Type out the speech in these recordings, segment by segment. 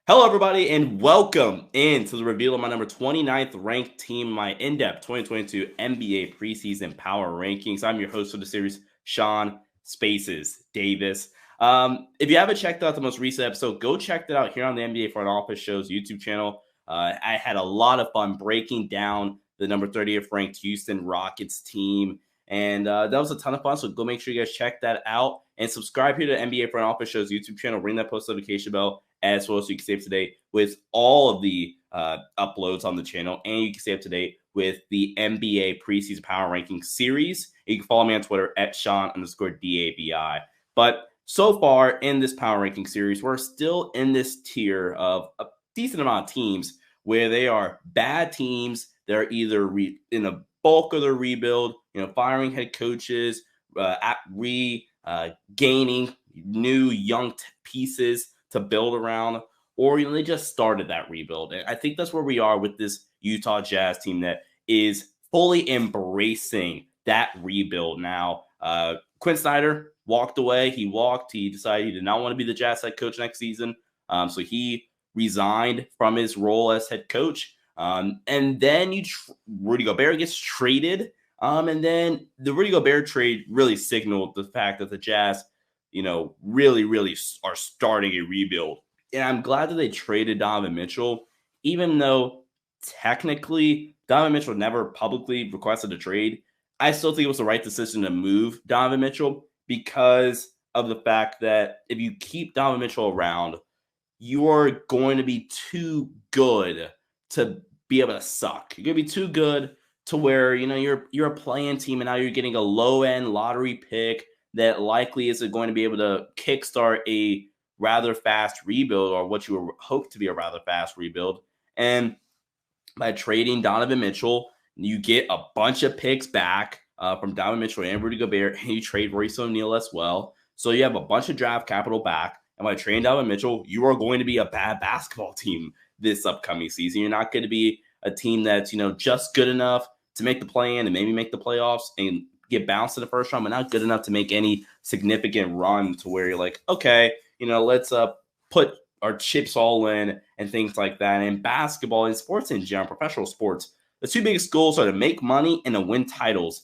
Hello, everybody, and welcome into the reveal of my number 29th ranked team, my in-depth 2022 NBA preseason power rankings. I'm your host for the series, Sean Spaces Davis. If you haven't checked out the most recent episode, go check that out here on the NBA Front Office Show's YouTube channel. I had a lot of fun breaking down the number 30th ranked Houston Rockets team, and that was a ton of fun. So go make sure you guys check that out and subscribe here to NBA Front Office Show's YouTube channel. Ring that post notification bell as well, so you can stay up to date with all of the uploads on the channel, and you can stay up to date with the NBA preseason power ranking series. You can follow me on Twitter at Sean_DABI. But so far in this power ranking series, we're still in this tier of a decent amount of teams where they are bad teams. They're either in a bulk of their rebuild, firing head coaches, gaining new young pieces to build around, or they just started that rebuild. And I think that's where we are with this Utah Jazz team that is fully embracing that rebuild now. Quinn Snyder walked away. He decided he did not want to be the Jazz head coach next season. So he resigned from his role as head coach. And then Rudy Gobert gets traded. And then the Rudy Gobert trade really signaled the fact that the Jazz really are starting a rebuild. And I'm glad that they traded Donovan Mitchell, even though technically Donovan Mitchell never publicly requested a trade. I still think it was the right decision to move Donovan Mitchell because of the fact that if you keep Donovan Mitchell around, you're going to be too good to be able to suck. You're going to be too good to where, you're a playing team and now you're getting a low-end lottery pick that likely isn't going to be able to kickstart a rather fast rebuild, or what you hope to be a rather fast rebuild. And by trading Donovan Mitchell, you get a bunch of picks back from Donovan Mitchell and Rudy Gobert, and you trade Royce O'Neal as well. So you have a bunch of draft capital back. And by trading Donovan Mitchell, you are going to be a bad basketball team this upcoming season. You're not going to be a team that's, just good enough to make the play-in and maybe make the playoffs and get bounced in the first round, but not good enough to make any significant run to where you're like, okay, let's put our chips all in and things like that. And basketball and sports in general, professional sports, the two biggest goals are to make money and to win titles.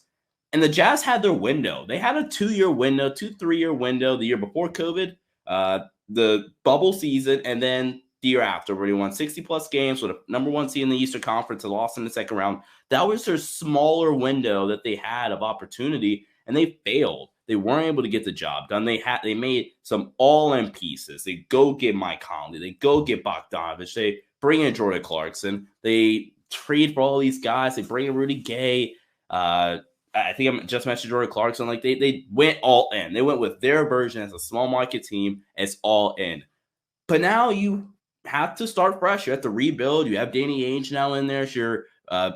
And the Jazz had their window. They had a 2-year window, 2-3-year window the year before COVID, the bubble season, and then the year after, where they won 60-plus games with a number one seed in the Eastern Conference and lost in the second round. That was their smaller window that they had of opportunity, and they failed. They weren't able to get the job done. They made some all-in pieces. They go get Mike Conley. They go get Bogdanovich. They bring in Jordan Clarkson. They trade for all these guys. They bring in Rudy Gay. I think I just mentioned Jordan Clarkson. Like they went all in. They went with their version as a small market team. It's all in. But now you have to start fresh. You have to rebuild. You have Danny Ainge now in there. It's your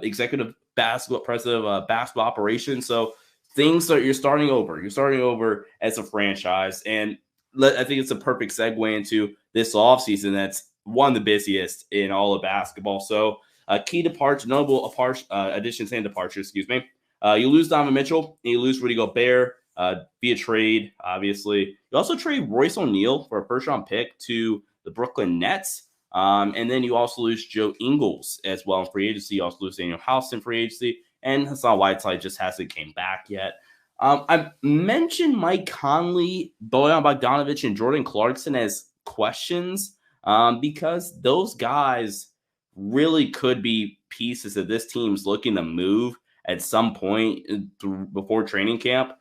executive basketball president of basketball operations. So you're starting over. You're starting over as a franchise. And I think it's a perfect segue into this offseason that's one of the busiest in all of basketball. So key departure, notable additions and departures, excuse me. You lose Donovan Mitchell, and you lose Rudy Gobert via trade, obviously. You also trade Royce O'Neal for a first-round pick to the Brooklyn Nets. And then you also lose Joe Ingles as well in free agency. You also lose Daniel House in free agency. And Hassan Whiteside just hasn't came back yet. I mentioned Mike Conley, Bojan Bogdanovich, and Jordan Clarkson as questions because those guys really could be pieces that this team's looking to move at some point before training camp,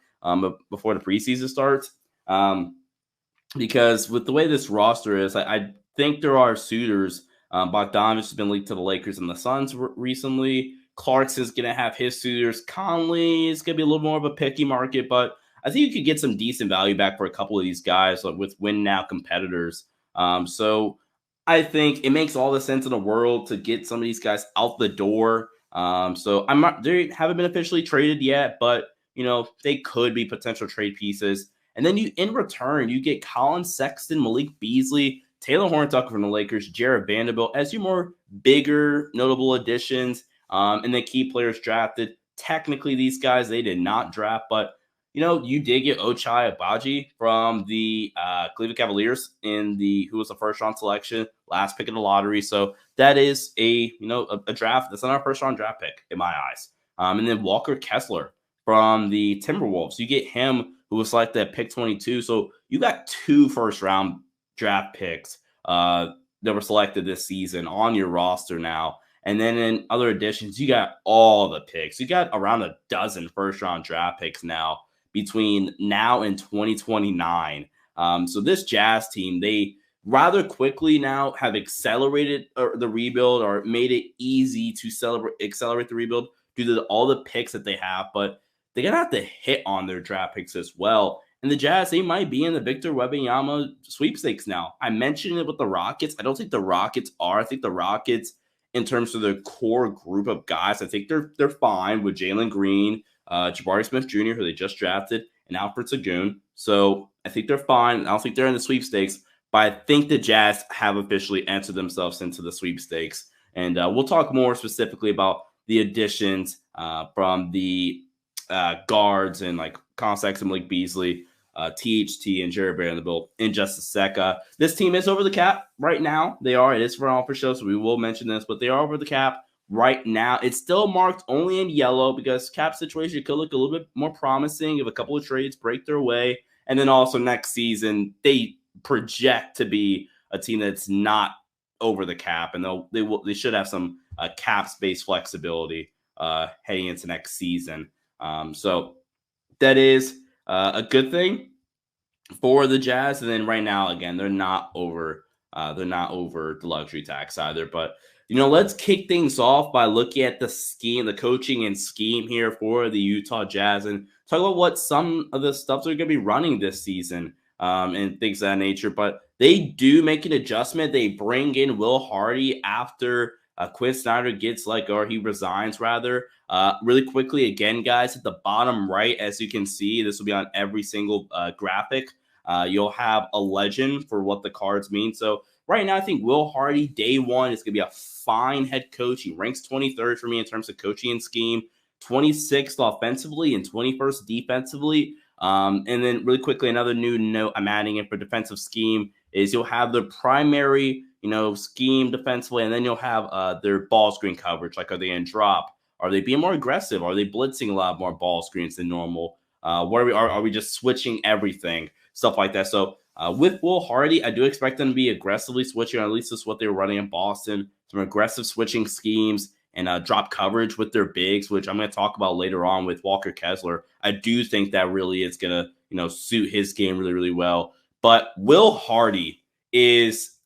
before the preseason starts. Because with the way this roster is, I think there are suitors. Bogdanovich has been linked to the Lakers and the Suns recently. Clarkson's going to have his suitors. Conley is going to be a little more of a picky market, but I think you could get some decent value back for a couple of these guys with win now competitors. So I think it makes all the sense in the world to get some of these guys out the door. So they haven't been officially traded yet, but they could be potential trade pieces. And then in return, you get Colin Sexton, Malik Beasley, Taylor Horton-Tucker from the Lakers, Jared Vanderbilt as your more bigger notable additions. And then key players drafted. Technically, these guys they did not draft, but you did get Ochai Agbaji from the Cleveland Cavaliers who was a first round selection, last pick in the lottery. So that is a draft that's not our first round draft pick in my eyes. And then Walker Kessler from the Timberwolves, you get him who was selected at pick 22. So you got 2 first round draft picks that were selected this season on your roster now. And then in other additions, you got all the picks. You got around a dozen first round draft picks now between now and 2029. So this Jazz team, they rather quickly now have accelerated the rebuild or made it easy to accelerate the rebuild due to all the picks that they have. But they're going to have to hit on their draft picks as well. And the Jazz, they might be in the Victor Wembanyama sweepstakes now. I mentioned it with the Rockets. I don't think the Rockets are. I think the Rockets, in terms of their core group of guys, I think they're fine with Jalen Green, Jabari Smith Jr., who they just drafted, and Alfred Sengun. So I think they're fine. I don't think they're in the sweepstakes, but I think the Jazz have officially entered themselves into the sweepstakes. And we'll talk more specifically about the additions from the guards and like Collin Sexton, Malik Beasley, THT, and Jerry Vanderbilt in just a sec. This team is over the cap right now. They are. It is for all for show, so we will mention this, but they are over the cap right now. It's still marked only in yellow because cap situation could look a little bit more promising if a couple of trades break their way. And then also next season, they project to be a team that's not over the cap, and they should have some cap space flexibility heading into next season. So that is a good thing for the Jazz. And then right now, again, they're not over the luxury tax either. But let's kick things off by looking at the scheme, the coaching and scheme here for the Utah Jazz, and talk about what some of the stuff they're going to be running this season and things of that nature. But they do make an adjustment. They bring in Will Hardy after Quinn Snyder he resigns rather. Really quickly, again, guys, at the bottom right, as you can see, this will be on every single graphic. You'll have a legend for what the cards mean. So right now, I think Will Hardy, day one, is going to be a fine head coach. He ranks 23rd for me in terms of coaching and scheme, 26th offensively and 21st defensively. And then really quickly, another new note I'm adding in for defensive scheme is you'll have the primary, scheme defensively, and then you'll have their ball screen coverage. Like, are they in drop? Are they being more aggressive? Are they blitzing a lot more ball screens than normal? Are we just switching everything? Stuff like that. So with Will Hardy, I do expect them to be aggressively switching, or at least that's what they were running in Boston. Some aggressive switching schemes and drop coverage with their bigs, which I'm going to talk about later on with Walker Kessler. I do think that really is going to, suit his game really, really well. But Will Hardy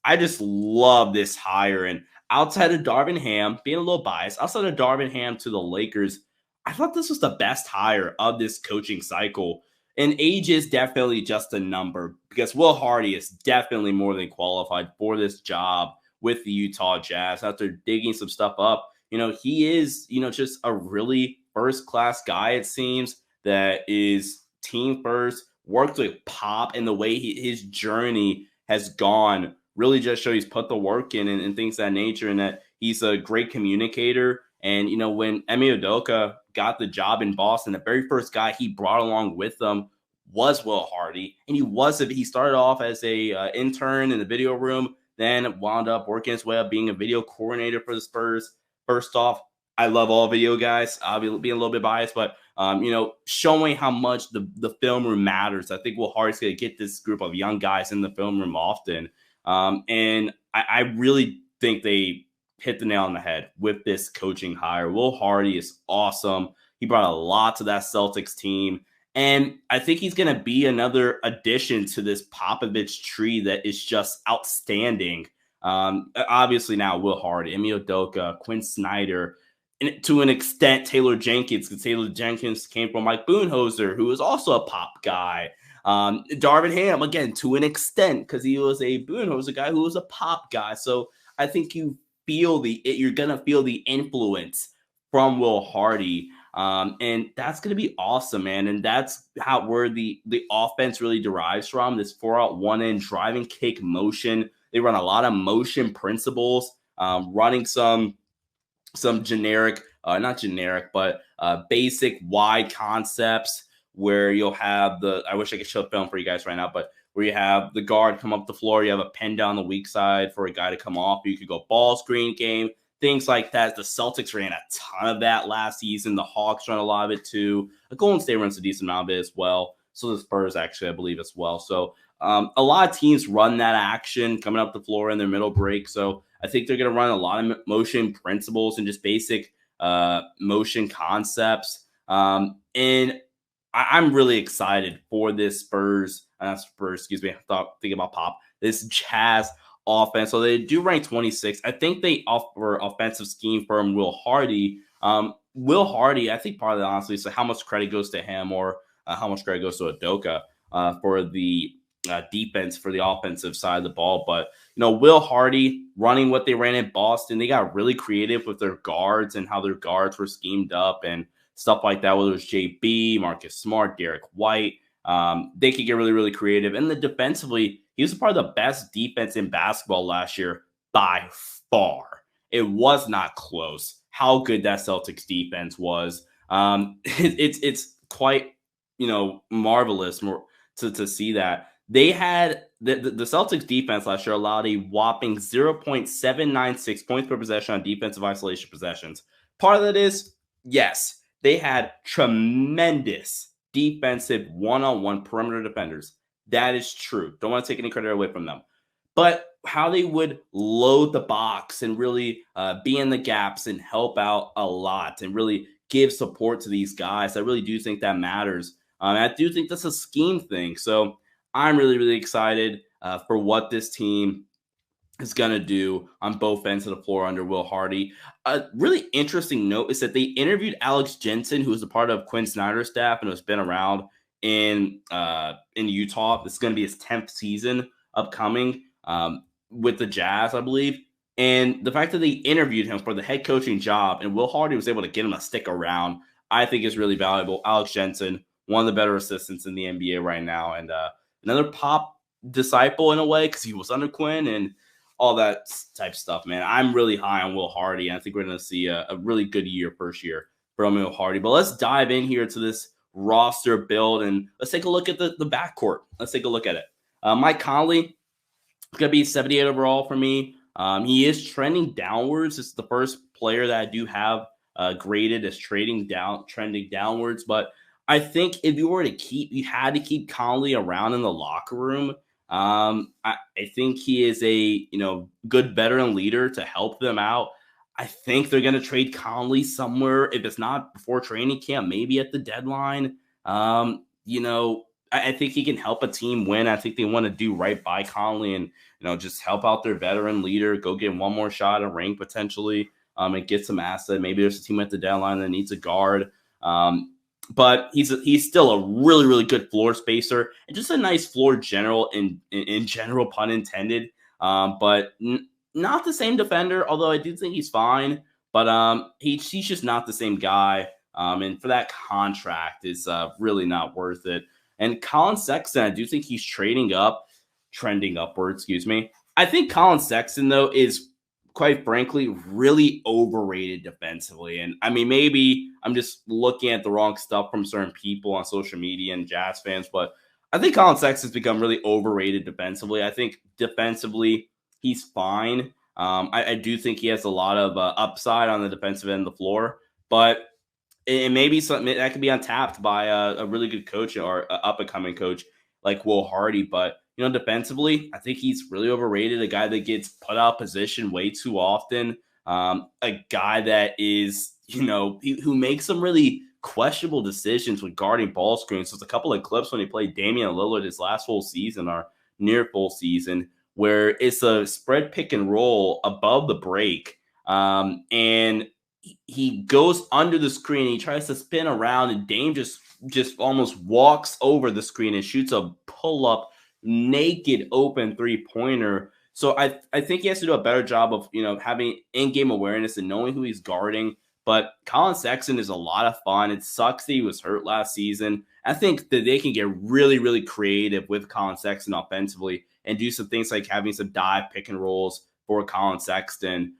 I just love this hire. And outside of Darvin Ham, being a little biased, outside of Darvin Ham to the Lakers, I thought this was the best hire of this coaching cycle. And age is definitely just a number because Will Hardy is definitely more than qualified for this job with the Utah Jazz. After digging some stuff up, he is, just a really first-class guy, it seems, that is team first, worked with Pop, and the way his journey has gone really just shows he's put the work in and things of that nature, and that he's a great communicator. And, when Emi Udoka got the job in Boston, the very first guy he brought along with them was Will Hardy. And he started off as a intern in the video room, then wound up working his way up being a video coordinator for the Spurs. First off, I love all video guys. I'll be being a little bit biased, but, showing how much the film room matters. I think Will Hardy's going to get this group of young guys in the film room often. And I really think they hit the nail on the head with this coaching hire. Will Hardy is awesome. He brought a lot to that Celtics team. And I think he's going to be another addition to this Popovich tree that is just outstanding. Obviously now Will Hardy, Emi Udoka, Quinn Snyder, and to an extent Taylor Jenkins, because Taylor Jenkins came from Mike Budenholzer, who is also a Pop guy. Darvin Ham, again, to an extent, because he was a Budenholzer guy who was a Pop guy. So I think you're going to feel the influence from Will Hardy. And that's going to be awesome, man. And that's where the offense really derives from, this 4-out, 1-in driving kick motion. They run a lot of motion principles, running some generic, not generic, but basic wide concepts where you'll have I wish I could show film for you guys right now, but where you have the guard come up the floor, you have a pen down the weak side for a guy to come off. You could go ball screen game, things like that. The Celtics ran a ton of that last season. The Hawks run a lot of it too. The Golden State runs a decent amount of it as well. So the Spurs actually, I believe, as well. So a lot of teams run that action coming up the floor in their middle break. So I think they're going to run a lot of motion principles and just basic motion concepts. And I'm really excited for this excuse me. Thinking about Pop, this Jazz offense. So they do rank 26. I think they offer offensive scheme from Will Hardy. Will Hardy, I think part of that, honestly, is how much credit goes to him or how much credit goes to Udoka for the defense for the offensive side of the ball. But, Will Hardy running what they ran in Boston, they got really creative with their guards and how their guards were schemed up and stuff like that, whether it was JB, Marcus Smart, Derek White. They could get really, really creative. And then defensively, he was part of the best defense in basketball last year by far. It was not close how good that Celtics defense was. It's quite, marvelous to see that. They had the Celtics defense last year allowed a whopping 0.796 points per possession on defensive isolation possessions. Part of that is, yes, they had tremendous defensive one-on-one perimeter defenders. That is true. Don't want to take any credit away from them. But how they would load the box and really be in the gaps and help out a lot and really give support to these guys, I really do think that matters. I do think that's a scheme thing. So I'm really, really excited for what this team is going to do on both ends of the floor under Will Hardy. A really interesting note is that they interviewed Alex Jensen, who is a part of Quinn Snyder's staff and has been around in Utah. This is going to be his 10th season upcoming with the Jazz, I believe. And the fact that they interviewed him for the head coaching job and Will Hardy was able to get him to stick around, I think is really valuable. Alex Jensen, one of the better assistants in the NBA right now, and another Pop disciple in a way because he was under Quinn and all that type stuff, man. I'm really high on Will Hardy. And I think we're going to see a really good first year from Will Hardy. But let's dive in here to this roster build and let's take a look at the backcourt. Let's take a look at it. Mike Conley is going to be 78 overall for me. He is trending downwards. This is the first player that I do have graded as trending downwards. But I think if you had to keep Conley around in the locker room. I think he is a good veteran leader to help them out. I think they're going to trade Conley somewhere. If it's not before training camp, maybe at the deadline. I think he can help a team win. I think they want to do right by Conley and just help out their veteran leader, go get one more shot at a ring potentially, and get some asset. Maybe there's a team at the deadline that needs a guard. But he's still a really, really good floor spacer and just a nice floor general in general, pun intended. But not the same defender, although I do think he's fine. But he's just not the same guy. And for that contract, is really not worth it. And Colin Sexton, I do think he's trending upward, excuse me. I think Colin Sexton, though, is quite frankly, really overrated defensively. And I mean, maybe I'm just looking at the wrong stuff from certain people on social media and Jazz fans, but I think Colin Sexton's become really overrated defensively. I think defensively, he's fine. I do think he has a lot of upside on the defensive end of the floor, but it may be something that could be untapped by a really good coach or an up-and-coming coach like Will Hardy. But defensively, I think he's really overrated. A guy that gets put out of position way too often. A guy that is, who makes some really questionable decisions with guarding ball screens. So there's a couple of clips when he played Damian Lillard his last full season or near full season where it's a spread pick and roll above the break. And he goes under the screen. He tries to spin around and Dame just almost walks over the screen and shoots a pull-up naked open three-pointer. So I think he has to do a better job of having in-game awareness and knowing who he's guarding. But Colin Sexton is a lot of fun. It sucks that he was hurt last season. I think that they can get really, really creative with Colin Sexton offensively and do some things like having some dive pick and rolls for Colin Sexton.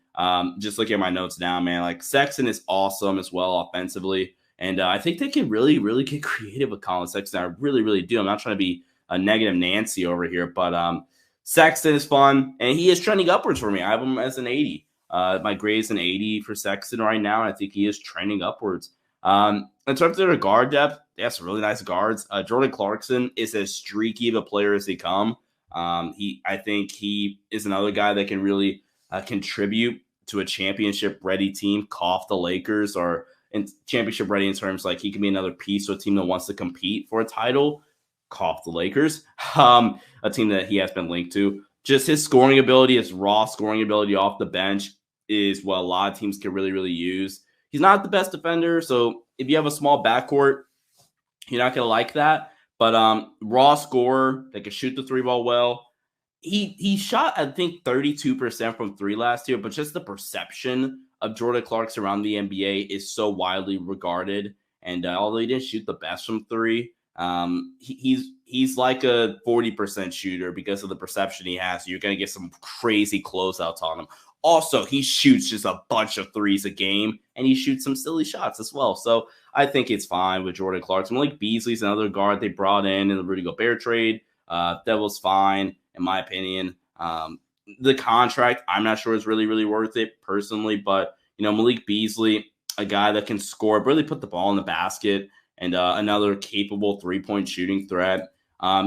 Just looking at my notes now, man, like Sexton is awesome as well offensively. And I think they can really, really get creative with Colin Sexton. I really, really do. I'm not trying to be a negative Nancy over here, but Sexton is fun, and he is trending upwards for me. I have him as an 80. My grade is an 80 for Sexton right now, and I think he is trending upwards. In terms of their guard depth, they have some really nice guards. Jordan Clarkson is as streaky of a player as they come. I think he is another guy that can really contribute to a championship-ready team. Cough the Lakers are in championship-ready in terms like he can be another piece of a team that wants to compete for a title. Cough the Lakers, a team that he has been linked to. Just his scoring ability, his raw scoring ability off the bench is what a lot of teams can really, really use. He's not the best defender, so if you have a small backcourt, you're not going to like that. But raw scorer that can shoot the three ball well. He shot, I think, 32% from three last year, but just the perception of Jordan Clarkson around the NBA is so widely regarded. And although he didn't shoot the best from three, he's like a 40% shooter because of the perception he has. So you're going to get some crazy closeouts on him. Also, he shoots just a bunch of threes a game, and he shoots some silly shots as well. So I think it's fine with Jordan Clarkson. Malik Beasley's another guard they brought in the Rudy Gobert trade. That was fine, in my opinion. The contract, I'm not sure is really, really worth it personally. But, Malik Beasley, a guy that can score, really put the ball in the basket, and another capable three-point shooting threat.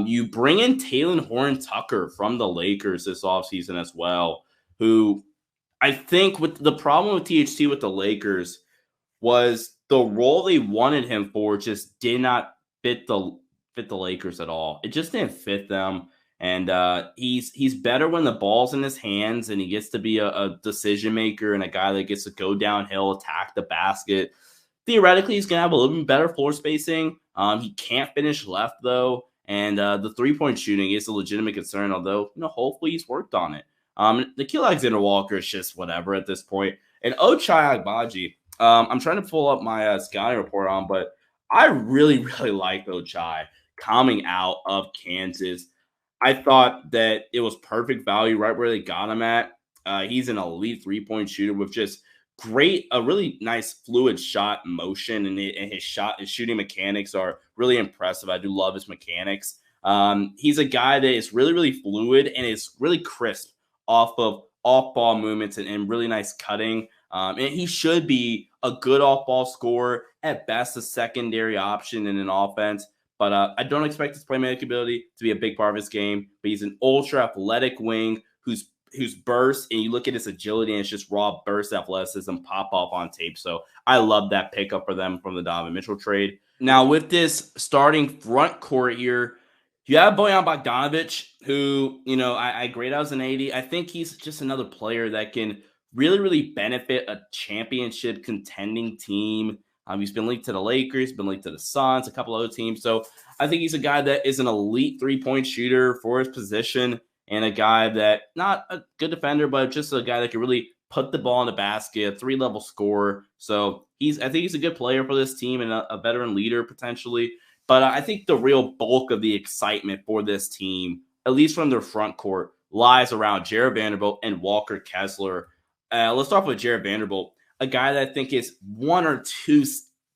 You bring in Talen Horton-Tucker from the Lakers this offseason as well, who I think with the problem with THT with the Lakers was the role they wanted him for just did not fit the Lakers at all. It just didn't fit them. And he's better when the ball's in his hands and he gets to be a decision maker and a guy that gets to go downhill, attack the basket. Theoretically, he's going to have a little bit better floor spacing. He can't finish left, though. And the three-point shooting is a legitimate concern, although, hopefully he's worked on it. Nickeil Alexander-Walker is just whatever at this point. And Ochai Agbaji, I'm trying to pull up my scouting report on, but I really, really like Ochai coming out of Kansas. I thought that it was perfect value right where they got him at. He's an elite three-point shooter with just a really nice fluid shot motion, and his shooting mechanics are really impressive. I do love his mechanics. He's a guy that is really, really fluid and is really crisp off of off-ball movements and really nice cutting. And he should be a good off-ball scorer, at best a secondary option in an offense. But I don't expect his playmaking ability to be a big part of his game. But he's an ultra-athletic wing who's burst, and you look at his agility, and it's just raw burst athleticism pop off on tape. So I love that pickup for them from the Donovan Mitchell trade. Now, with this starting front court here, you have Bojan Bogdanovic, who, I grade out as an 80. I think he's just another player that can really, really benefit a championship contending team. He's been linked to the Lakers, been linked to the Suns, a couple other teams. So I think he's a guy that is an elite three-point shooter for his position, and a guy that, not a good defender, but just a guy that can really put the ball in the basket, a three-level scorer. So I think he's a good player for this team and a veteran leader potentially. But I think the real bulk of the excitement for this team, at least from their front court, lies around Jarred Vanderbilt and Walker Kessler. Let's start with Jarred Vanderbilt, a guy that I think is one or two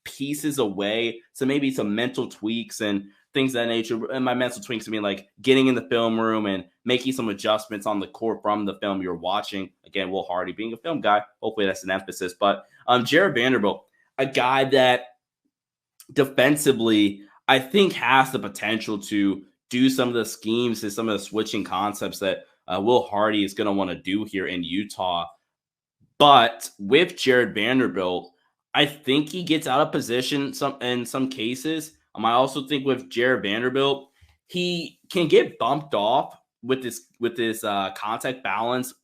pieces away. So maybe some mental tweaks and things of that nature. And my mental tweaks mean like getting in the film room and making some adjustments on the court from the film you're watching. Again, Will Hardy being a film guy, hopefully that's an emphasis. But Jarred Vanderbilt, a guy that defensively I think has the potential to do some of the schemes and some of the switching concepts that Will Hardy is going to want to do here in Utah. But with Jarred Vanderbilt, I think he gets out of position in some cases. I also think with Jarred Vanderbilt, he can get bumped off with this contact balance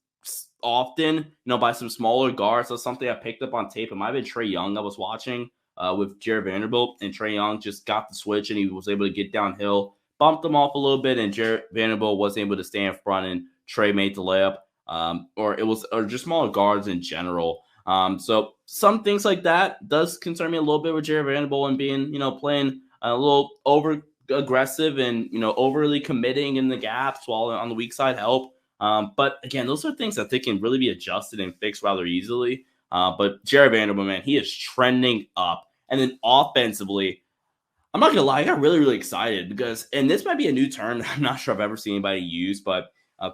often, by some smaller guards. That's something I picked up on tape. It might have been Trae Young I was watching with Jarred Vanderbilt, and Trae Young just got the switch and he was able to get downhill, bumped him off a little bit, and Jarred Vanderbilt wasn't able to stay in front, and Trae made the layup. Or just smaller guards in general. So some things like that does concern me a little bit with Jarred Vanderbilt and being, playing a little over aggressive and, overly committing in the gaps while on the weak side help. But again, those are things that they can really be adjusted and fixed rather easily. But Jarred Vanderbilt, man, he is trending up. And then offensively, I'm not gonna lie, I got really, really excited because, and this might be a new term that I'm not sure I've ever seen anybody use, but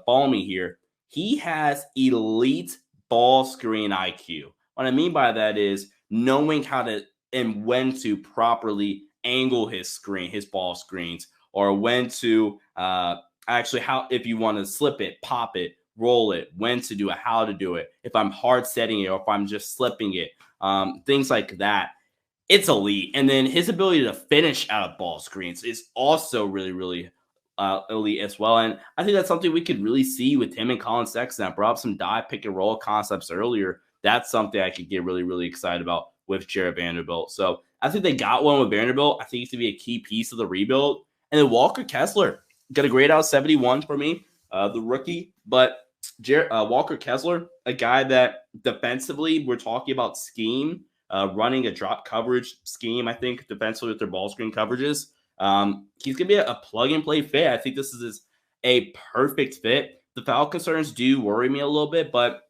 follow me here. He has elite ball screen IQ. What I mean by that is knowing how to and when to properly angle his ball screens, or when to actually, how, if you want to slip it, pop it, roll it, when to do it, how to do it, if I'm hard setting it or if I'm just slipping it, things like that. It's elite. And then his ability to finish out of ball screens is also really, really elite as well. And I think that's something we could really see with him and Colin Sexton. I brought up some dive pick and roll concepts earlier. That's something I could get really, really excited about with Jarred Vanderbilt. So I think they got one with Vanderbilt. I think he's going to be a key piece of the rebuild. And then Walker Kessler got a grade out of 71 for me, the rookie. But Walker Kessler, a guy that defensively, we're talking about scheme, running a drop coverage scheme, I think, defensively with their ball screen coverages. He's going to be a plug-and-play fit. I think this is a perfect fit. The foul concerns do worry me a little bit, but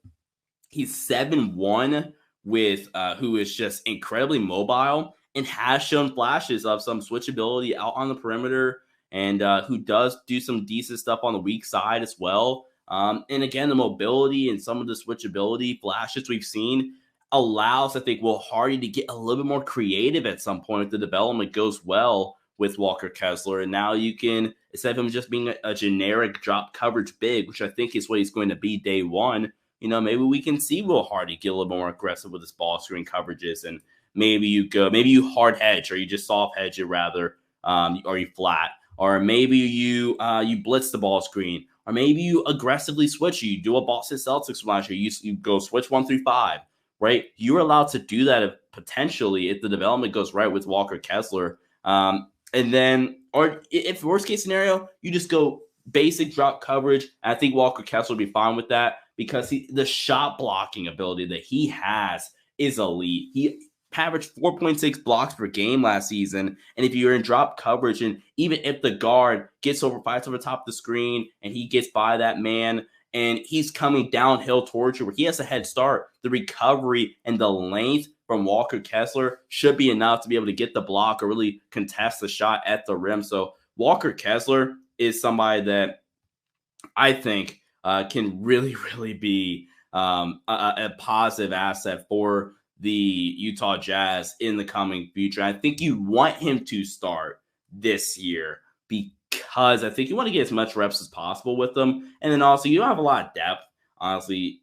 he's 7'1", with who is just incredibly mobile and has shown flashes of some switchability out on the perimeter, and who does do some decent stuff on the weak side as well. And again, the mobility and some of the switchability flashes we've seen allows, I think, Will Hardy to get a little bit more creative at some point if the development goes well with Walker Kessler. And now you can, instead of him just being a generic drop coverage big, which I think is what he's going to be day one, maybe we can see Will Hardy get a little more aggressive with his ball screen coverages. And maybe you hard hedge, or you just soft hedge it rather, or you flat, or maybe you blitz the ball screen, or maybe you aggressively switch. You do a Boston Celtics last year. You go switch 1 through 5. Right, you're allowed to do that potentially if the development goes right with Walker Kessler. And then, or if worst case scenario, you just go basic drop coverage. I think Walker Kessler will be fine with that because the shot blocking ability that he has is elite. He averaged 4.6 blocks per game last season. And if you're in drop coverage, and even if the guard fights over the top of the screen and he gets by that man, and he's coming downhill towards you where he has a head start, the recovery and the length from Walker Kessler should be enough to be able to get the block or really contest the shot at the rim. So Walker Kessler is somebody that I think can really, really be a positive asset for the Utah Jazz in the coming future. I think you want him to start this year because I think you want to get as much reps as possible with them. And then also, you don't have a lot of depth, honestly,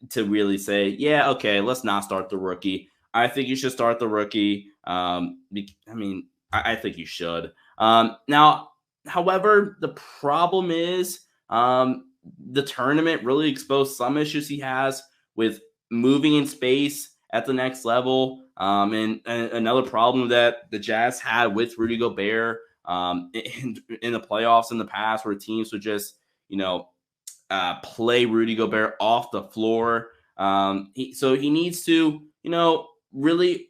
to really say, yeah, okay, let's not start the rookie. I think you should start the rookie. I think you should. Now, however, the problem is the tournament really exposed some issues he has with moving in space at the next level. And another problem that the Jazz had with Rudy Gobert in the playoffs in the past, where teams would just, play Rudy Gobert off the floor. So he needs to, really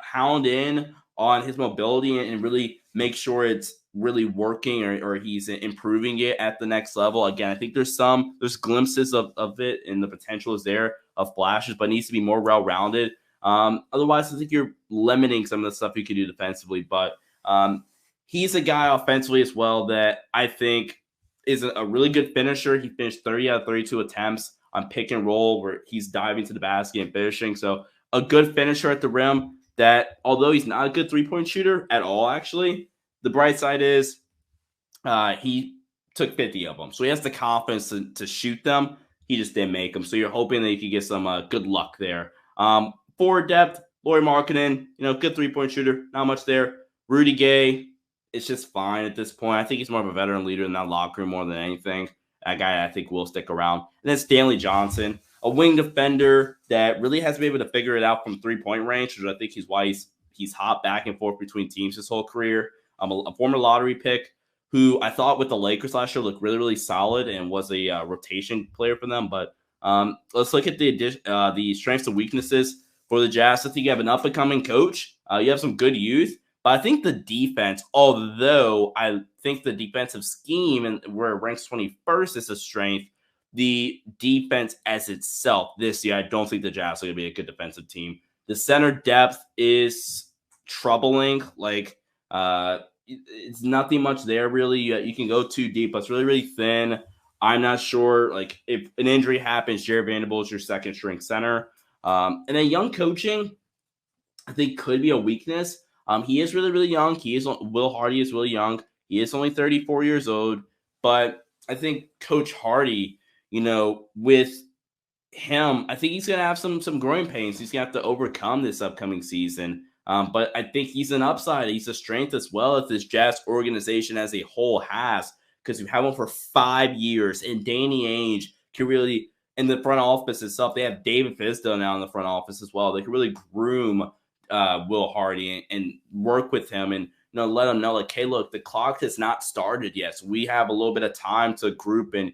hound in on his mobility and really make sure it's really working or he's improving it at the next level. Again, I think there's glimpses of it, and the potential is there of flashes, but it needs to be more well-rounded. Otherwise, I think you're limiting some of the stuff you can do defensively, but he's a guy offensively as well that I think is a really good finisher. He finished 30 out of 32 attempts on pick and roll where he's diving to the basket and finishing. So a good finisher at the rim that, although he's not a good three-point shooter at all, actually, the bright side is he took 50 of them. So he has the confidence to shoot them. He just didn't make them. So you're hoping that you could get some good luck there. Forward depth, Lauri Markkanen, good three-point shooter. Not much there. Rudy Gay, it's just fine at this point. I think he's more of a veteran leader in that locker room more than anything. That guy, I think, will stick around. And then Stanley Johnson, a wing defender that really hasn't been able to figure it out from three-point range, which I think is why he's hopped back and forth between teams his whole career. A former lottery pick who I thought with the Lakers last year looked really, really solid and was a rotation player for them. But let's look at the strengths and weaknesses for the Jazz. I think you have an up-and-coming coach. You have some good youth. But I think the defense, although I think the defensive scheme and where it ranks 21st is a strength, the defense as itself this year, I don't think the Jazz are going to be a good defensive team The center depth is troubling. Like, it's nothing much there really. You can go too deep, but it's really, really thin. I'm not sure. Like, if an injury happens, Jared Vanderbilt is your second string center. And then young coaching, I think, could be a weakness. He is really, really young. Will Hardy is really young. He is only 34 years old. But I think Coach Hardy, with him, I think he's going to have some growing pains. He's going to have to overcome this upcoming season. But I think he's an upside. He's a strength as well as this Jazz organization as a whole has, because you have him for 5 years. And Danny Ainge can really, in the front office itself, they have David Fizdale now in the front office as well. They can really groom Will Hardy and work with him and let him know, like, hey, look, the clock has not started yet. So we have a little bit of time to group and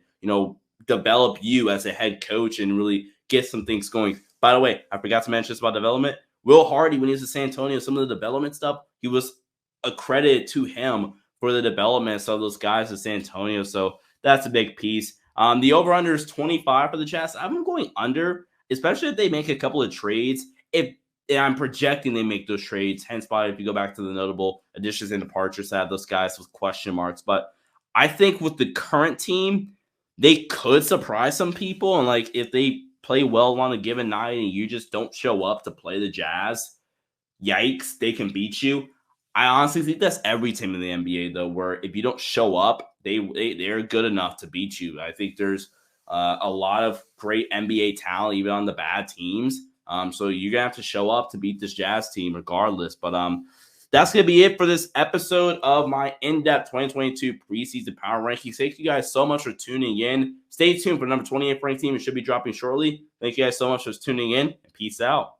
develop you as a head coach and really get some things going. By the way, I forgot to mention this about development. Will Hardy, when he was at San Antonio, some of the development stuff, he was accredited to him for the development of those guys at San Antonio. So that's a big piece. The over-under is 25 for the Jazz. I'm going under, especially if they make a couple of trades. And I'm projecting they make those trades. Hence why, if you go back to the notable additions and departures, I have those guys with question marks. But I think with the current team, they could surprise some people. And, like, if they play well on a given night and you just don't show up to play the Jazz, yikes, they can beat you. I honestly think that's every team in the NBA, though, where if you don't show up, they're good enough to beat you. I think there's a lot of great NBA talent, even on the bad teams. So you're going to have to show up to beat this Jazz team regardless. But that's going to be it for this episode of my in-depth 2022 preseason power rankings. Thank you guys so much for tuning in. Stay tuned for number 28 ranked team. It should be dropping shortly. Thank you guys so much for tuning in, and peace out.